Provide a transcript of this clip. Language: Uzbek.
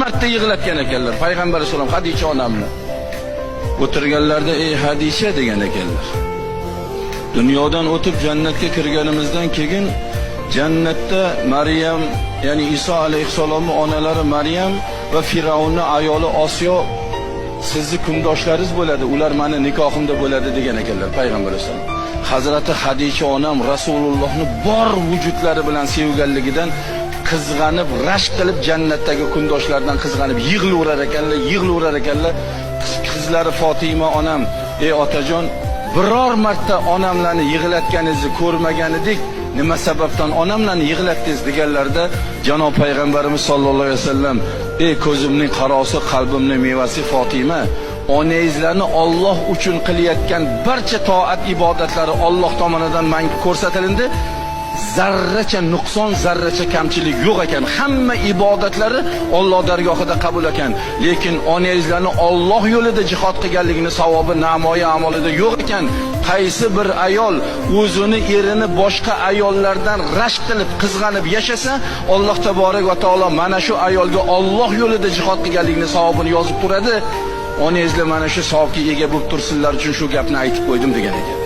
marta yig'latgan ekanlar payg'ambar alayhisalom Hadicha onamni. O'tirganlarda ey Hadicha degan ekanlar. Dunyodan o'tib jannatga kirganimizdan keyin jannatda Maryam, ya'ni Iso alayhisalomning onalari Maryam va Firavunning ayoli Osiyo sizni kundoshlaringiz bo'ladi, ular meni nikohimda bo'ladi degan ekanlar payg'ambar alayhisalom. Hazrati Hadicha onam Rasulullohni bor vujudlari bilan sevganligidan qizg'anib, rashk qilib jannatdagi kundoshlardan qizg'anib yig'laverar ekanlar. Qizlari Fatima onam, ey otajon, biror marta onamlarni yig'latganingizni ko'rmagan edik. Nima sababdan onamlarni yig'latdingiz deganlarda janob payg'ambarimiz sollallohu alayhi vasallam, ey ko'zimning qarosi, qalbimning mevasi Fatima, onangizlarni Alloh uchun qilayotgan barcha toat ibodatlari Alloh tomonidan menga ko'rsatildi. Zarracha nuqson, zarracha kamchilik yo'q ekan. Hamma ibodatlari Alloh dargohida qabul ekan. Lekin onangizlarni Alloh yo'lida jihad qilganligini savobi namoyi amalida yo'q ekan. Qaysi bir ayol o'zini erini boshqa ayollardan rashk qilib, qizg'anib yashasa, Alloh taborak va taolo mana shu ayolga Alloh yo'lida jihad qilganligini savobini yozib turadi. Onangizlar mana shu savobga ega bo'lib tursinlar uchun shu gapni aytib qo'ydim degan ekan.